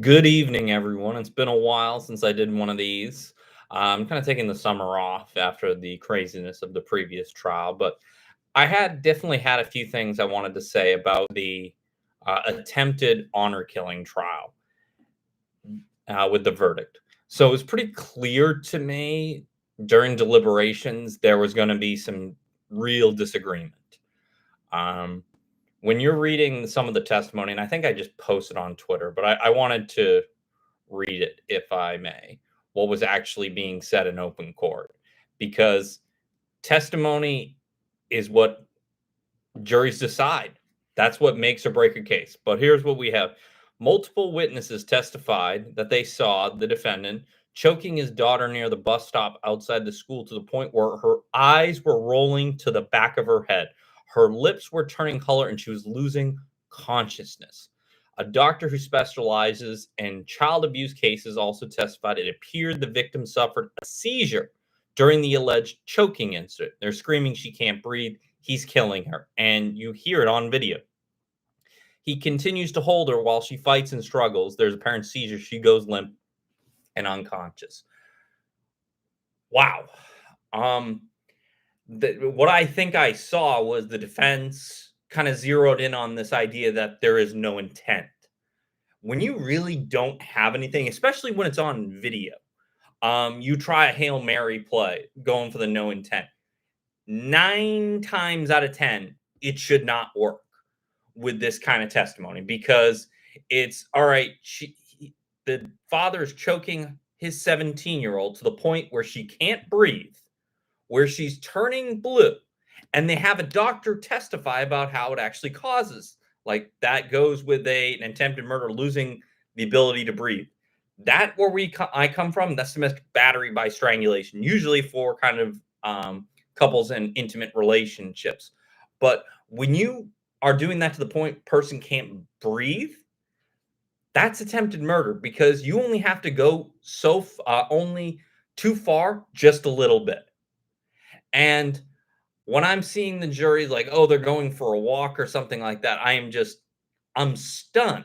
Good evening, everyone. It's been a while since I did one of these. I'm kind of taking the summer off after the craziness of the previous trial, but I had definitely had a few things I wanted to say about the attempted honor killing trial with the verdict. So it was pretty clear to me during deliberations there was going to be some real disagreement. Um, when you're reading some of the testimony, and I think I just posted on Twitter, but I wanted to read it, if I may, what was actually being said in open court. Because testimony is what juries decide. That's what makes or break a case. But here's what we have: multiple witnesses testified that they saw the defendant choking his daughter near the bus stop outside the school to the point where her eyes were rolling to the back of her head. Her lips were turning color and she was losing consciousness. A doctor who specializes in child abuse cases also testified it appeared the victim suffered a seizure during the alleged choking incident. They're screaming she can't breathe. He's killing her. And you hear it on video. He continues to hold her while she fights and struggles. There's apparent seizure. She goes limp and unconscious. Wow. Um, what I think I saw was the defense kind of zeroed in on this idea that there is no intent. When you really don't have anything, especially when it's on video, you try a Hail Mary play going for the no intent. 9 times out of 10, it should not work with this kind of testimony because it's all right. The father's choking his 17-year-old to the point where she can't breathe, where she's turning blue, and they have a doctor testify about how it actually causes. Like that goes with an attempted murder, losing the ability to breathe. That where I come from, that's domestic battery by strangulation, usually for kind of couples in intimate relationships. But when you are doing that to the point person can't breathe, that's attempted murder because you only have to go only too far, just a little bit. And when I'm seeing the jury like, oh, they're going for a walk or something like that, I'm stunned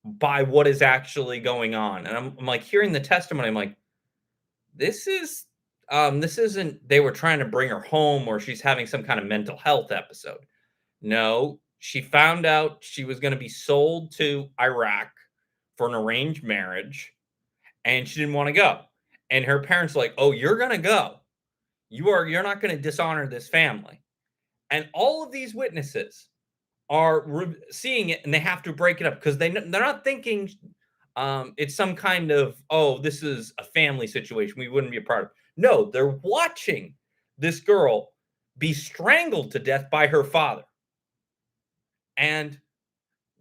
by what is actually going on. And I'm like hearing the testimony, I'm like, this isn't they were trying to bring her home or she's having some kind of mental health episode. No, she found out she was going to be sold to Iraq for an arranged marriage and she didn't want to go. And her parents were like, "Oh, you're going to go. You're not going to dishonor this family." And all of these witnesses are seeing it and they have to break it up because they're not thinking it's some kind of, oh, this is a family situation we wouldn't be a part of. No, they're watching this girl be strangled to death by her father. And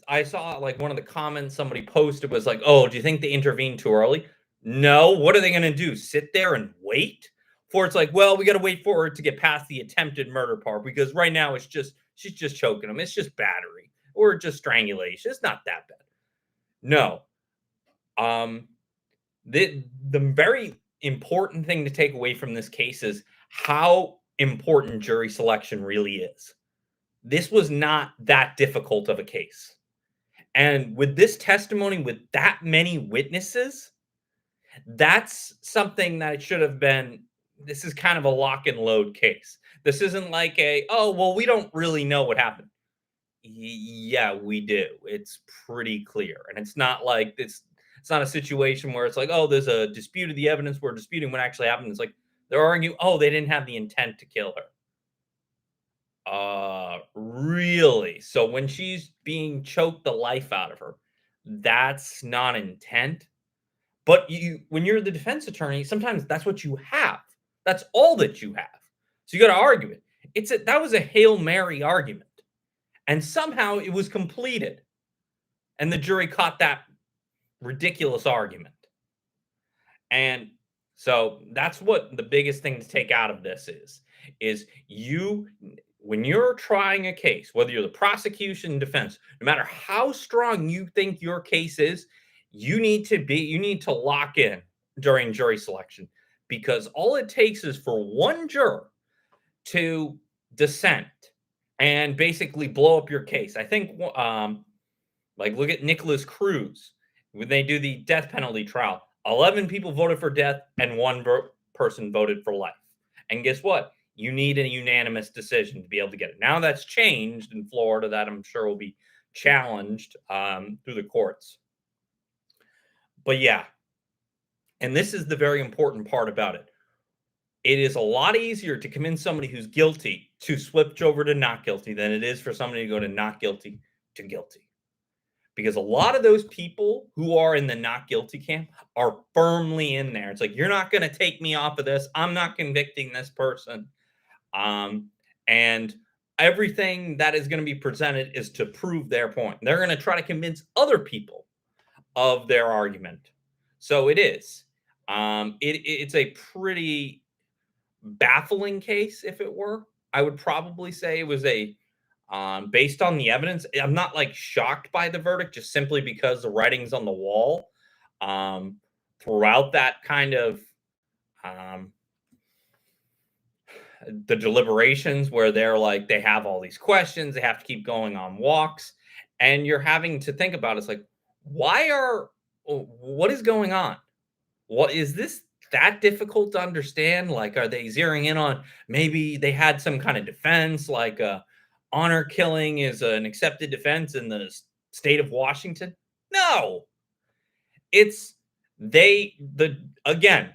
I saw like one of the comments somebody posted was like, oh, do you think they intervened too early? No. What are they going to do? Sit there and wait? For it's like, well, we got to wait for her to get past the attempted murder part because right now she's just choking him. It's just battery or just strangulation. It's not that bad. No. Um, the very important thing to take away from this case is how important jury selection really is. This was not that difficult of a case. And with this testimony, with that many witnesses, that's something that it should have been. This is kind of a lock and load case. This isn't like oh, well, we don't really know what happened. Yeah, we do. It's pretty clear. And it's not like it's not a situation where it's like, oh, there's a dispute of the evidence. We're disputing what actually happened. It's like they're arguing, oh, they didn't have the intent to kill her. Really? So when she's being choked the life out of her, that's not intent. But when you're the defense attorney, sometimes that's what you have. That's all that you have. So you got to argue it. That was a Hail Mary argument, and somehow it was completed, and the jury caught that ridiculous argument. And so that's what the biggest thing to take out of this is you when you're trying a case, whether you're the prosecution defense, no matter how strong you think your case is, you need to lock in during jury selection because all it takes is for one juror to dissent and basically blow up your case. I think like look at Nicholas Cruz when they do the death penalty trial, 11 people voted for death and one person voted for life. And guess what? You need a unanimous decision to be able to get it. Now that's changed in Florida. That I'm sure will be challenged through the courts. But yeah, and this is the very important part about it. It is a lot easier to convince somebody who's guilty to switch over to not guilty than it is for somebody to go to not guilty to guilty. Because a lot of those people who are in the not guilty camp are firmly in there. It's like, you're not going to take me off of this. I'm not convicting this person. And everything that is going to be presented is to prove their point. They're going to try to convince other people of their argument. So it is. It's a pretty baffling case, if it were. I would probably say it was a based on the evidence. I'm not like shocked by the verdict, just simply because the writing's on the wall throughout that kind of um, the deliberations, where they're like, they have all these questions, they have to keep going on walks, and you're having to think about it's like, what is going on? What is this that difficult to understand? Like, are they zeroing in on maybe they had some kind of defense, like honor killing is an accepted defense in the state of Washington? No, it's the again,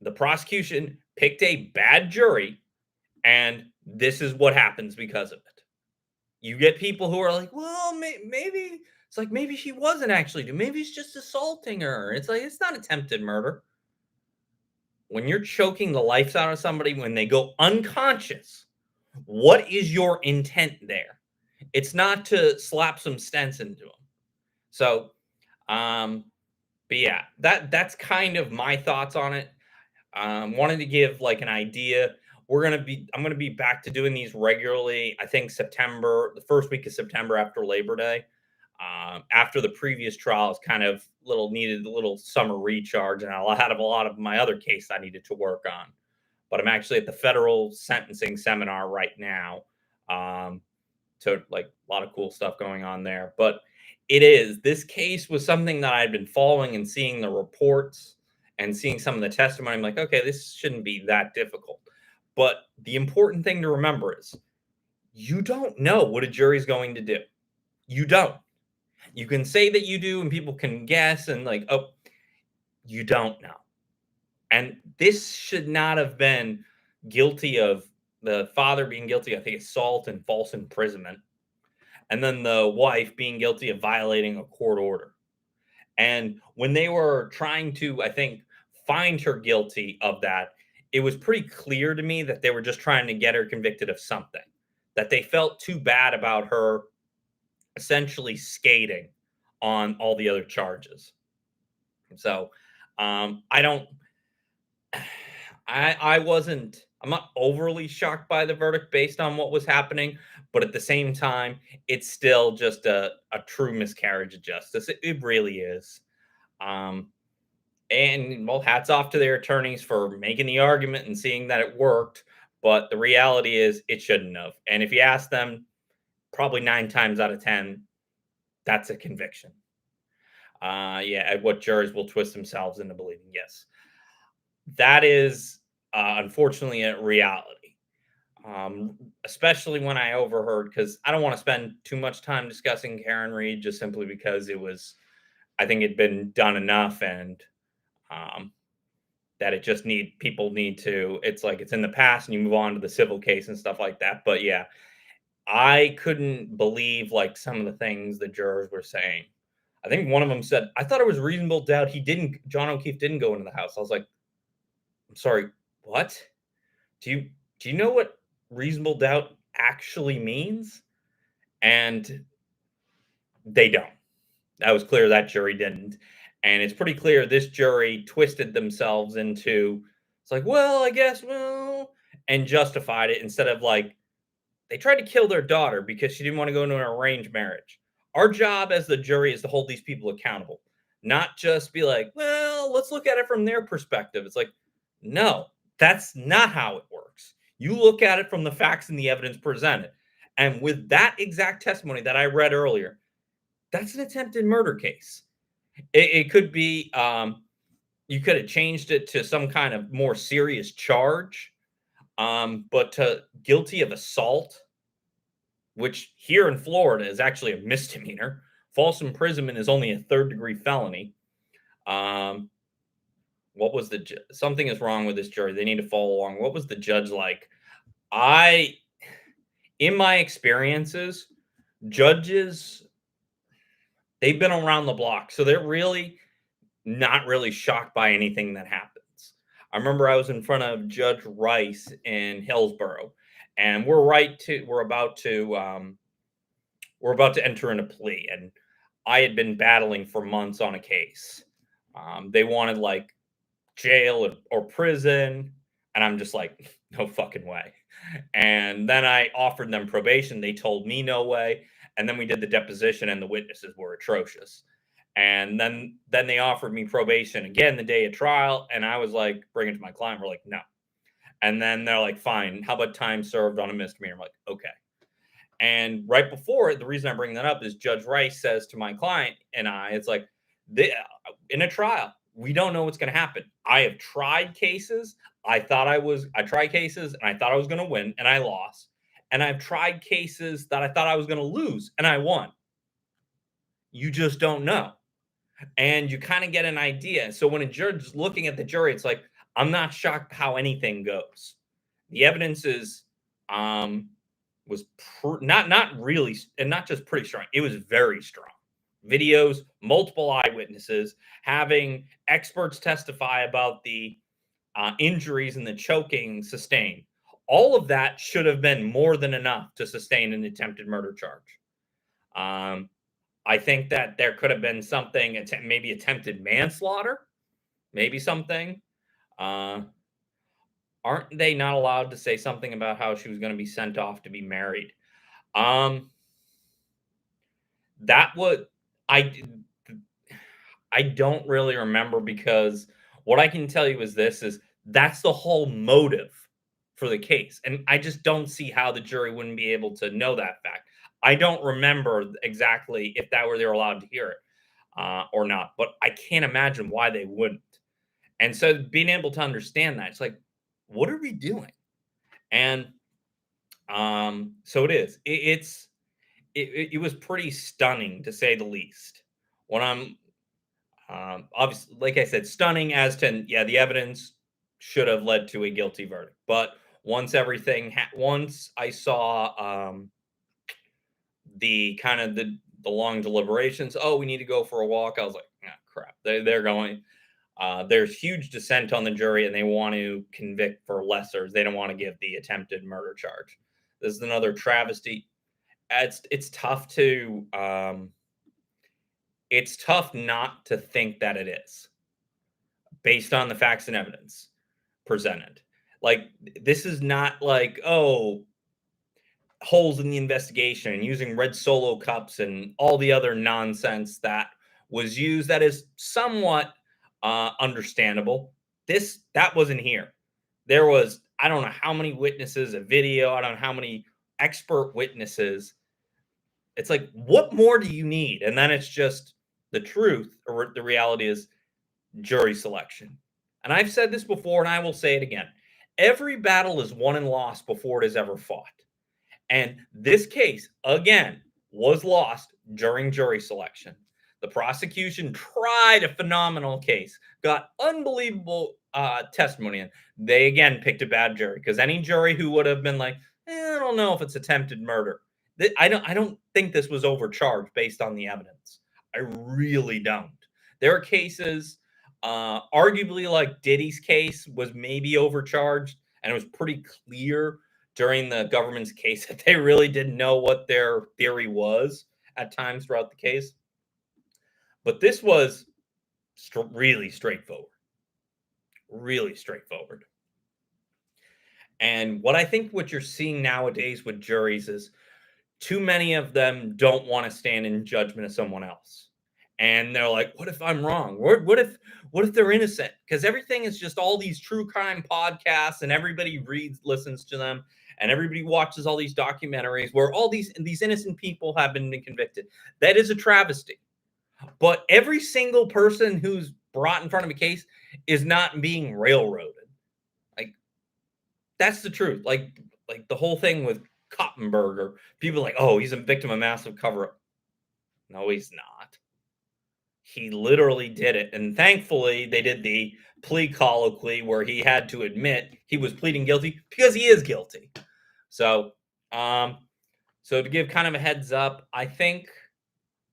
the prosecution picked a bad jury, and this is what happens because of it. You get people who are like, well, maybe it's like, maybe she wasn't actually, maybe he's just assaulting her. It's like, it's not attempted murder. When you're choking the life out of somebody when they go unconscious, what is your intent there? It's not to slap some stents into them. So, but yeah, that's kind of my thoughts on it. Wanted to give like an idea. I'm gonna be back to doing these regularly. I think September, the first week of September after Labor Day. After the previous trials, kind of needed a little summer recharge, and I had a lot of my other case I needed to work on. But I'm actually at the federal sentencing seminar right now. So like a lot of cool stuff going on there. But this case was something that I'd been following and seeing the reports and seeing some of the testimony. I'm like, okay, this shouldn't be that difficult. But the important thing to remember is you don't know what a jury's going to do. You don't. You can say that you do, and people can guess, and like, oh, you don't know. And this should not have been guilty of the father being guilty, I think, assault and false imprisonment, and then the wife being guilty of violating a court order. And when they were trying to, I think, find her guilty of that, it was pretty clear to me that they were just trying to get her convicted of something, that they felt too bad about her essentially skating on all the other charges. So I don't I'm not overly shocked by the verdict based on what was happening, but at the same time, it's still just a true miscarriage of justice. It really is. Um, and well, hats off to their attorneys for making the argument and seeing that it worked. But the reality is, it shouldn't have. And if you ask them, probably 9 times out of 10, that's a conviction. Yeah, what jurors will twist themselves into believing. Yes, that is unfortunately a reality. Especially when I overheard, because I don't want to spend too much time discussing Karen Read, just simply because I think it'd been done enough, and um, that people need to, it's like it's in the past and you move on to the civil case and stuff like that. But yeah, I couldn't believe like some of the things the jurors were saying. I think one of them said, I thought it was reasonable doubt John O'Keefe didn't go into the house. I was like, I'm sorry, what? Do you know what reasonable doubt actually means? And they don't. That was clear that jury didn't. And it's pretty clear this jury twisted themselves into, it's like, well, I guess, well, and justified it instead of like, they tried to kill their daughter because she didn't want to go into an arranged marriage. Our job as the jury is to hold these people accountable, not just be like, well, let's look at it from their perspective. It's like, no, that's not how it works. You look at it from the facts and the evidence presented. And with that exact testimony that I read earlier, that's an attempted murder case. It could be, you could have changed it to some kind of more serious charge, but to guilty of assault, which here in Florida is actually a misdemeanor. False imprisonment is only a third-degree felony. Um, what was something is wrong with this jury. They need to follow along. What was the judge like? I in my experiences, judges, they've been around the block, so they're really not really shocked by anything that happens. I remember I was in front of Judge Rice in Hillsborough, and we're about to enter in a plea, and I had been battling for months on a case. They wanted like jail or prison, and I'm just like, no fucking way. And then I offered them probation. They told me no way. And then we did the deposition, and the witnesses were atrocious. And then they offered me probation again the day of trial, and I was like, bring it to my client. We're like, no. And then they're like, fine. How about time served on a misdemeanor? I'm like, okay. And right before it, the reason I bring that up is Judge Rice says to my client and I, it's like, in a trial, we don't know what's going to happen. I have tried cases. I tried cases and I thought I was going to win and I lost. And I've tried cases that I thought I was going to lose and I won. You just don't know. And you kind of get an idea. So when a judge is looking at the jury, it's like, I'm not shocked how anything goes. The evidence is, was not really, and not just pretty strong. It was very strong. Videos, multiple eyewitnesses, having experts testify about the injuries and the choking sustained. All of that should have been more than enough to sustain an attempted murder charge. I think that there could have been something, maybe attempted manslaughter, maybe something. Uh, aren't they not allowed to say something about how she was going to be sent off to be married? Um, that would I I don't really remember because what I can tell you is this is that's the whole motive for the case. And I just don't see how the jury wouldn't be able to know that fact. I don't remember exactly if that were they were allowed to hear it or not, but I can't imagine why they wouldn't. And so being able to understand that, it's like, what are we doing? And so it is. It was pretty stunning to say the least. When I'm obviously, like I said, stunning as to yeah, the evidence should have led to a guilty verdict. But once I saw the kind of the long deliberations, oh, we need to go for a walk. I was like, ah, crap. They're going. There's huge dissent on the jury, and they want to convict for lessers. They don't want to give the attempted murder charge. This is another travesty. It's tough to it's tough not to think that it is based on the facts and evidence presented. Like this is not like, oh, holes in the investigation and using red solo cups and all the other nonsense that was used that is somewhat understandable. That wasn't here. There was I don't know how many witnesses, a video, I don't know how many expert witnesses. It's like, what more do you need? And then it's just the truth or the reality is jury selection. And I've said this before and I will say it again. Every battle is won and lost before it is ever fought. And this case, again, was lost during jury selection. The prosecution tried a phenomenal case, got unbelievable testimony in. They again picked a bad jury because any jury who would have been like, I don't know if it's attempted murder. I don't think this was overcharged based on the evidence. I really don't. There are cases, arguably like Diddy's case was maybe overcharged, and it was pretty clear during the government's case that they really didn't know what their theory was at times throughout the case. But this was really straightforward, really straightforward. And what you're seeing nowadays with juries is too many of them don't want to stand in judgment of someone else. And they're like, what if I'm wrong? What if they're innocent? Because everything is just all these true crime podcasts and everybody listens to them and everybody watches all these documentaries where all these innocent people have been convicted. That is a travesty. but every single person who's brought in front of a case is not being railroaded. Like that's the truth. Like the whole thing with Kottenberger, people are like, oh, he's a victim of massive cover up. No, he's not. He literally did it. And thankfully, they did the plea colloquy where he had to admit he was pleading guilty because he is guilty. So, um, so to give kind of a heads up, I think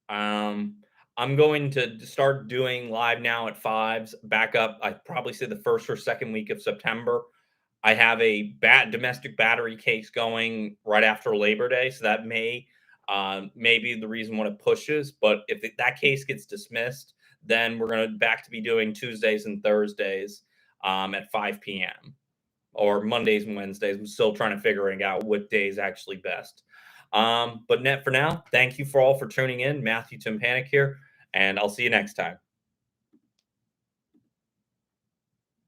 um, I'm going to start doing live now at fives. Back up, I probably say the first or second week of September. I have a domestic battery case going right after Labor Day, so that may be the reason when it pushes. But if that case gets dismissed, then we're going to back to be doing Tuesdays and Thursdays at 5 p.m. or Mondays and Wednesdays. I'm still trying to figuring out what day is actually best. But net for now, thank you for all for tuning in. Matthew Timpanic here, and I'll see you next time.